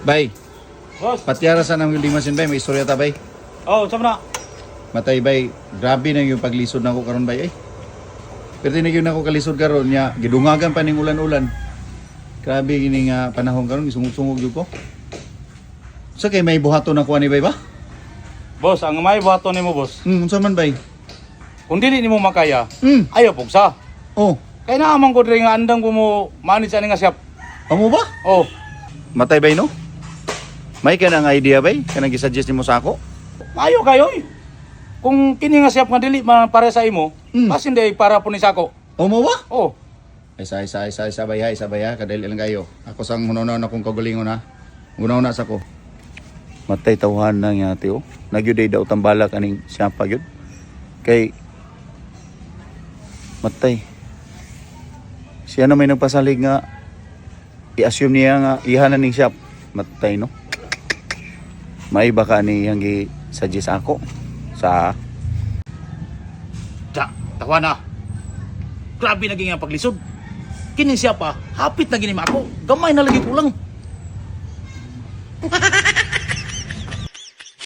Bay. Boss. Patyara sa nang yung limasin bay, may istorya ta bay. Oh, sama na. Matay bay, grabe na yung paglisod na ako karon bay ay. Pero tinigyan na ako kalisod karon nya, gidungagan pa ning ulan-ulan. Grabe gini nga panahon karon, isungog-sungog jud ko. Sa kay may buhaton na kuha ni bay ba? Boss, ang may buhaton nimo, boss. Unsa man bay? Kung dili nimo makaya, Hmm. ayaw pugsa. Oh, Kaya naman ko diri nga andang ko mo manage ani nga shop. amo ba? Oh, Matay bay no? May ka nang idea bay? Kanang gi-suggest nimo sa ako? maayo kayo eh. Kung kini nga shop nga dili man para sa imo, pasin day para po ni sako. Amo ba? Oh, Isa sabay ha, kadali lang kayo. Ako sang hunonon akong kagalingon ha. Unaw na sa ko. Matay tawhan na nga ate oh. Nagyuday daw tambala kaning siya pa gyud. Kay matay. Siya na may nagpasalig nga i-assume niya nga iha na ning shop. Matay no. May baka ni yang gi-suggest ako sa tawa na. Grabe naging ang paglisod. Kini siya pa, hapit na gini ako. Gamay na lagi kulang.